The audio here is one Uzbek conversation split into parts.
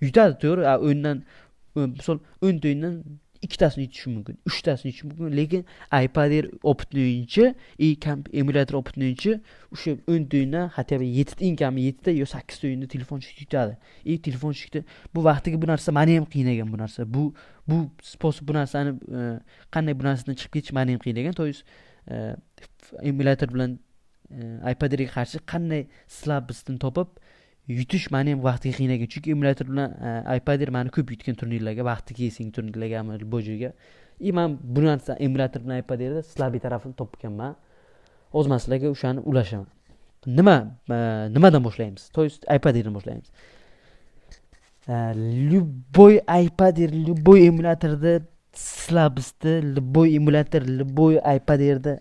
Yutadi to'g'ri. O'ndan misol 10 o'yindan ikkitasini yutishi mumkin, 3tasini yutishi mumkin, lekin iPad Air opытный o'yinchi emulyator opытный o'yinchi o'sha 10 o'yindan hatto eng kami 7 ta yo 8 ta o'yinda telefonchik yutadi. Telefonchikda bu vaqtiga bu narsa meni ham qiynagan bu narsa. Bu sposob bu narsani qanday bu narsadan chiqib ketish meni ham qiynagan. To есть emulyator bilan iPad Airga qarshi qanday slabistini topib yutish meni ham vaqtiga qiynagan. Chunki emulyator bilan iPad Air meni ko'p yutgan turnirlarga, vaqtiga yesing turnirlarga, bojoga. Men bu narsa emulyator bilan iPad Airda slabiy tarafini topganman. Hozir men sizlarga o'shani ulashaman. Nimadan boshlaymiz? To есть iPad Airdan boshlaymiz. Любой iPad Air, любой emulyatorda slabisti, любой emulyator, любой iPad Airda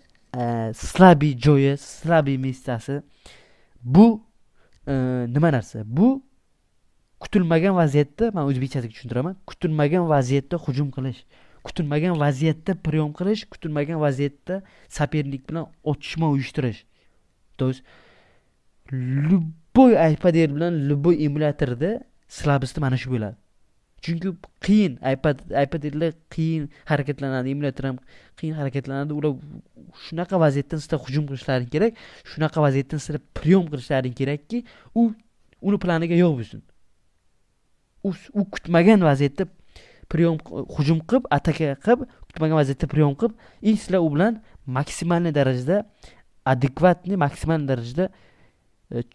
slabiy joyi, slabiy местasi. Bu nima narsa? Bu kutilmagan vaziyatda, men o'zbekchasiga tushuntiraman. Kutilmagan vaziyatda hujum qilish, kutilmagan vaziyatda priyon qilish, kutilmagan vaziyatda sopernik bilan otishma uyushtirish. То есть любой iPad Air bilan любой emulyatorda slabisti mana shu bo'ladi. Chunki qiyin iPad Airlar qiyin harakatlanadi, emulyator ham qiyin harakatlanadi. Ular shunaqa vaziyatdan sizlar hujum qilishlari kerak, shunaqa vaziyatdan sizlar priyon qilishlari kerakki, uni planiga yo'q bo'lsin. U kutmagan vaziyatda priyon hujum qilib, ataka qilib, kutmagan vaziyatda priyon qilib, sizlar u bilan maksimal darajada adekvatni, maksimal darajada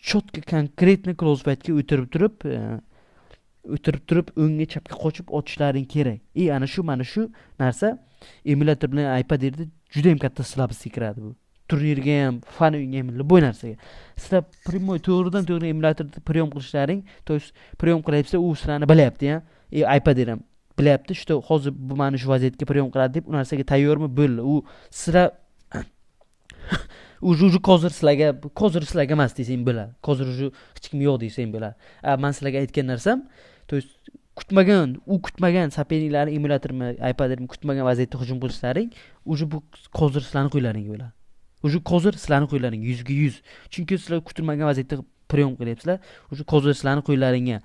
четко, konkretni close fightga o'tirib turib o'ngga chapga qochib otishlaring kerak. Ana shu mana shu narsa emulyator bilan iPad Airda juda ham katta slabistga kiradi bu. Turnirga ham, fan o'yinga ham, bu narsaga. Sizlar primoy to'g'ridan to'g'ri emulyatorda priyon qilishlaring, to есть priyon qilyapsa, u sizlarni bilyapti, iPad Air ham bilyapti, shu hozir bu mana shu vaziyatga priyon qiladi deb u narsaga tayyormi? Bo'ldi. U sizlar уже hozir sizlarga emas desang bo'ladi. Hozir hech kim yo'q desang bo'ladi. Men sizlarga aytgan narsam, to есть kutmagan soperniklarning emulyatormi, iPad Airmi kutmagan vaziyatda hujum qilishlaring, уже bu hozir sizlarning qo'ylaring bo'ladi. Уже hozir sizlarning qo'ylaring 100%. Chunki sizlar kutilmagan vaziyatda priyon qilyapsizlar. Уже hozir sizlarning qo'ylaringga.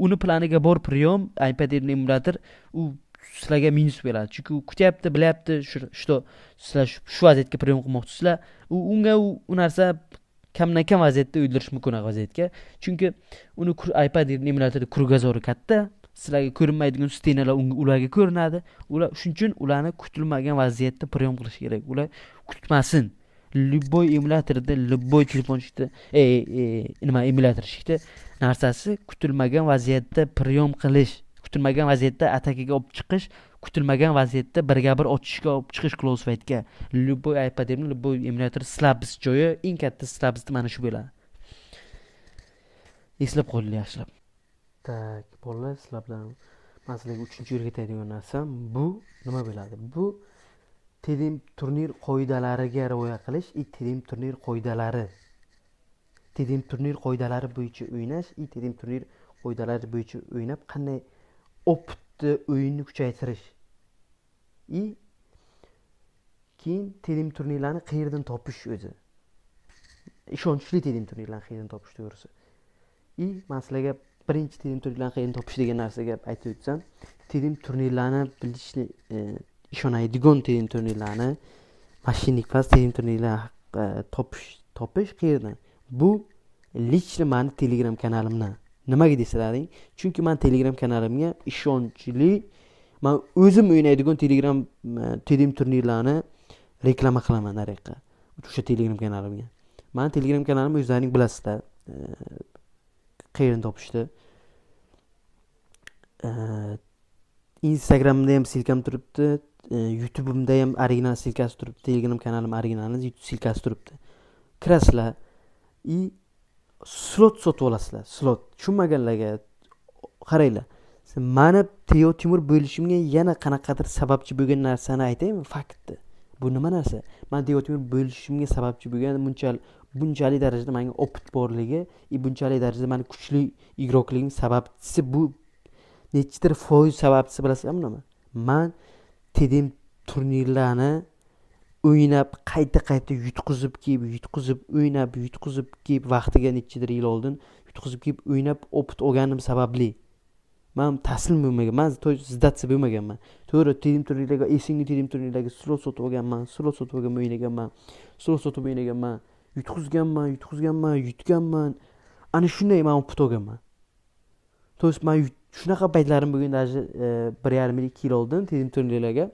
Uni planiga bor priyon iPad Air emulyator u sizlarga minus bo'ladi. Chunki u kutyapti, bilyapti, shu sizlar shu vaziyatga priyon qilmoqchisizlar. Unga u narsa kamdan kam vaziyatda o'ldirish mumkin vaziyatga. Chunki uni iPad Air emulyatorda krugazori katta. Sizlarga ko'rinmaydigan stenalar ularga ko'rinadi. Ular shuning uchun ularni kutilmagan vaziyatda priyon qilish kerak. Ular kutmasin. Любой emulyatorda, любой telefonchikda, emulyatorchikda narsasi kutilmagan vaziyatda priyon qilish, kutilmagan vaziyatda atakaga olib chiqish, kutilmagan vaziyatda birga bir otishga olib chiqish close fightga. Любой iPad Air, любой emulyator slabist joyi, eng katta slabist mana shu bo'ladi. Eslab qo'ying yaxshilab. Tak, bolalar, sizlar bilan men sizlarga 3-yo'lga aytadigan narsam bu nima bo'ladi? Bu tedim turnir qoidalariga rioya qilish, tedim turnir qoidalari. Tedim turnir qoidalari bo'yicha o'ynash, tedim turnir qoidalari bo'yicha o'ynab qanday optni o'yinni kuchaytirish. Keyin tedim turnirlarni qayerdan topish o'zi. Ishonchli tedim turnirlarni qayerdan topish to'g'risi. Men sizlarga birinchi tedim turnirlarni qayerdan topish degan narsaga aytib o'tsam, tedim turnirlarni bilishni ishonadigan tedim turnirlarni, mashinnik faz tedim turnirlarni topish qayerdan? Bu lично meni Telegram kanalimdan. Nimaga desalaring? Chunki men Telegram kanalimga ishonchli, men o'zim o'ynaydigan Telegram tedim turnirlarni reklama qilaman nariqqa. O'sha Telegram kanalimga. Men Telegram kanalimni o'zlaring bilasizlar. Qayerdan topishdi? Instagramda ham silkam turibdi, YouTube'imda ham original silkasi turibdi, Telegram kanalim originalini YouTube silkasi turibdi. Kirasizlar, slot sotib olasizlar. Slot tushunmaganlarga qaranglar. Meni Teo Timur bo'lishimga yana qanaqadir sababchi bo'lgan narsani aytaymi? Faktni. Bu nima narsa? Men Teo Timur bo'lishimga sababchi bo'lgan bunchalik darajada menga opit borligi, bunchalik darajada meni kuchli igrokligim sababchisi bu nechidir foiz sababchisi bilasizlarmi nima? Men tedim turnirlarni o'ynab qayta yutqizib o'ynab vaqtiga nechidir yil oldin yutqizib kelib o'ynab opit olganim sababli. Men taslim bo'lmagan. Men ziddasi bo'lmaganman. To'g'ri, tedim turnirlarga, esingni tedim turnirlarga slot sotib olganman. Slot sotib olgan o'ynaganman. Slot sotib o'ynaganman. Yutganman. Ana shunday men opit olganman. To'g'ri, men shunaqa paytlarim bo'lgan, даже 1,5-2 yil oldin tedim turnirlarga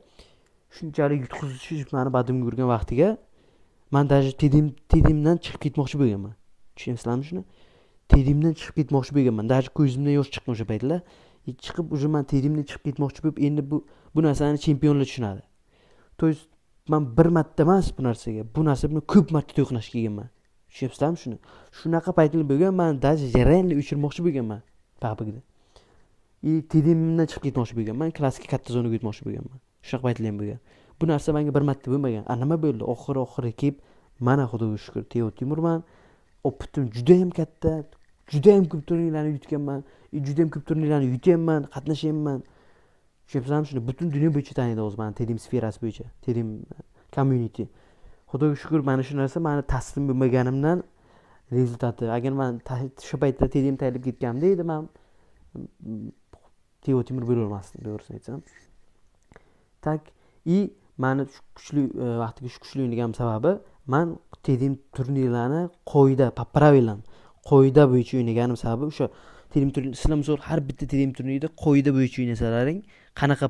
shunchalik yutqizishib meni badimga urgan vaqtiga men даже tedimdan chiqib ketmoqchi bo'lganman. Tushunyapsizlarmi shuni? Tedimdan chiqib ketmoqchi bo'lganman. Даже ko'zimdan yosh chiqqan o'sha paytlar. Chiqib уже men tedimdan chiqib ketmoqchi bo'lib, endi bu narsani chempionlar tushunadi. То есть men bir marta emas bu narsaga. Bu narsa bilan ko'p marta to'qnash kelganman. Tushunyapsizlarmi shuni? Shunaqa paytlar bo'lgan, men даже reально o'chirmoqchi bo'lganman PUBG'da. Tedimdan chiqib ketmoqchi bo'lganman. Klassik katta zonaga o'tmoqchi bo'lganman. Shunaqa paytlar ham bo'lgan. Bu narsa menga bir marta bo'lmagan. Nima bo'ldi? Oxiri kelib mana xudoga shukr Teo Timurman. Opitim juda ham katta. Juda ham ko'p turnirlarni yutganman. Juda ham ko'p turnirlarni yutyapman, qatnashyapman. Tushunayapsizlarmi shuni? Butun dunyo bo'yicha taniydi hozir meni Tedim sferasi bo'yicha. Tedim community. Xudoga shukr, mana shu narsa meni taslim bo'lmaganimdan rezultati. Agar men shu paytda Tedim tayyorlab ketganimda edi, men Teo Timur bo'lolmasdim, to'g'risini aytsam. Tak meni kuchli vaqtiga shu kuchli o'ynagan sababi men Tedim turnirlarni qoida bo'yicha o'ynaganim sababi o'sha Tedim turnir. Sizlar misol har bitta Tedim turnirida qoida bo'yicha o'ynasalaring, qanaqa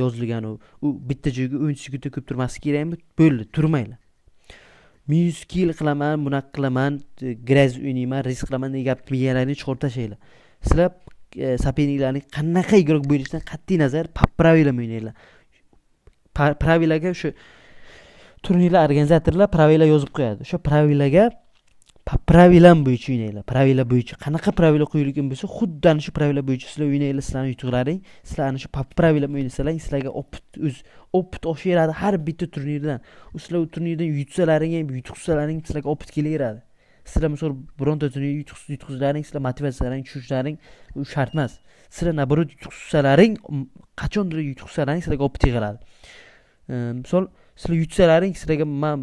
yozilgan u bitta joyga 10 sekundga ko'p turmasligi kerakmi? Bo'ldi, turmaylar. Men 100 kill qilaman, bunaqa qilaman, graz o'ynayman, risk qilaman degan gapni miyalaringni chiqarib tashlaylar. Sizlar soperniklarning qanaqa igrok bo'lishidan qat'iy nazar pravilaga o'ynaylar. Pravilaga o'sha turnirlar organizatorlar pravila yozib qo'yadi. O'sha pravilaga pravilam bo'yicha o'ynaylar. Pravila bo'yicha qanaqa pravila qo'yilgan bo'lsa, xuddi ana shu pravila bo'yicha sizlar o'ynaylar. Sizlarning yutuqlaring, sizlar ana shu pravila o'ynasalar, sizlarga opit oshaveradi har bitta turnirdan. Sizlar u turnirdan yutsalaring ham, yutuqsalaring sizlarga opit kelaveradi. Sizlar misol bironta turnir yutuqsalaring, sizlar motivatsiyalaring tushishlaring u shart emas. Sizlar naborot yutuqsalaring, qachondir yutuqsalaring sizlarga opit yig'iladi. Misol sizlar yutsalaring, sizlarga men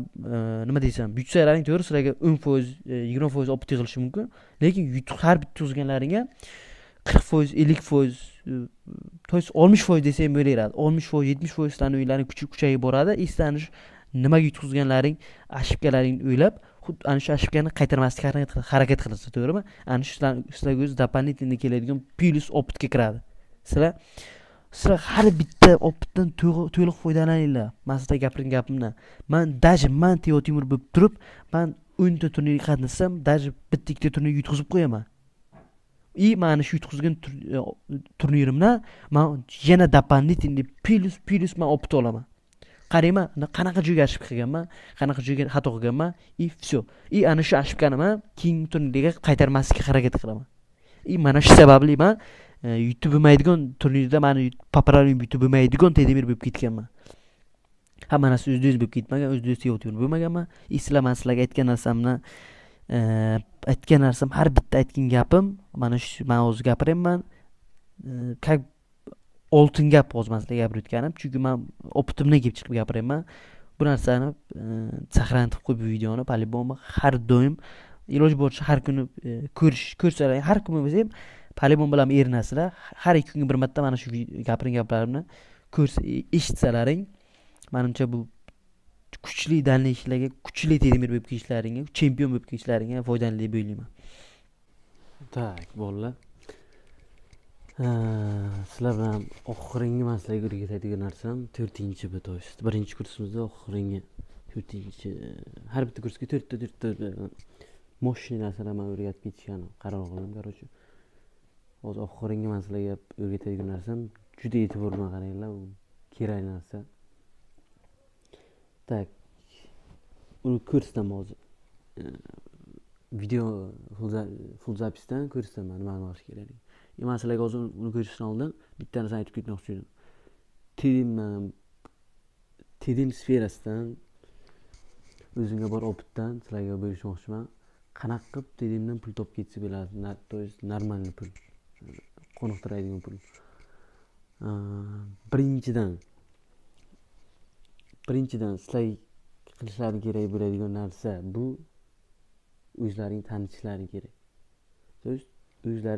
nima desam, yutsalaring to'g'ri sizlarga 10%, 20% opit yig'ilishi mumkin. Lekin yutuq har bitta yutqizganlaringga 40%, 50%, to есть 60% desa ham bo'laveradi. 60%, 70% sizlarning o'yinlaring kuchayib boradi. Sizlarni nimaga yutqizganlaring, ошибкалаringni o'ylab, xuddi ana shu ошибкani qaytarmaslikka harakat qilasiz, to'g'rimi? Ana shu sizlarga o'zi дополнительно keladigan plus opitga kiradi. Sizlar har bitta opitdan to'liq foydalaninglar. Men sizlarga gapirgan gapimdan. Men Teo Timur bo'lib turib, men 10 ta turnirga qatnashsam, даже bitta ikkita turnirga yutqizib qo'yaman. Mana shu yutqizgan turnirimdan men yana дополнительно plus men opit olaman. Qarayman, qanaqa joyga ошибка qilganman, qanaqa joyga xato qilganman, всё. Ana shu ошибкani men keyingi turnirga qaytarmaslikka harakat qilaman. Mana shu sababli men yutib bo'lmaydigan turnirda meni paparani yutib bo'lmaydigan Tedimir bo'lib ketganman. Hamma narsa o'z-o'z bo'lib ketmagan, o'z-o'z Teo Timur bo'lmaganman. Sizlarga aytgan narsam har bitta aytgan gapim, mana shu men o'zi gapiryapman. Как oltin gap hozir men sizlarga gapirib o'tganim, chunki men opitimdan kelib chiqib gapiryapman. Bu narsani saqlanib qo'yib bu videoni по-любому har doim iloji boricha har kuni ko'rsalaring, har kun bo'lsa ham по-любому bilan erinasizlar. Har 2 kunga bir marta mana shu gapirgan gaplarimni eshitsalaring, menimcha bu kuchli ishlarga, kuchli Tedimir bo'lib ketishlaringga, chempion bo'lib ketishlaringga foydali deb o'ylayman. Tak, bolalar. Sizlar bilan oxirgi men sizlarga o'rgatadigan narsam 4-chi bitosh. 1-kursimizda oxirgi 4-chi har bitta kursga 4 ta moshina narsalar men o'rgatib ketishgan qaror qildim, короче. Hozir oxirgi men sizlarga o'rgatadigan narsam juda e'tibor bilan qaranglar, u kerak narsa. Tak. Uni ko'rsataman hozir. Video full zapisdan ko'rsataman nima qilish kerakligini. Men sizlarga hozir uni ko'rishdan oldin bitta narsani aytib ketmoqchi edim. Tedim sferasidan o'zimga bor opitdan sizlarga bo'lishmoqchiman. Qanaqa qilib Tedimdan pul topib ketsa bo'ladi, to есть normalniy pul, qoniqtiradigan pul. Birinchidan sizlar qilishlari kerak bo'ladigan narsa bu o'zlaring tanishishlari kerak. To есть o'zlari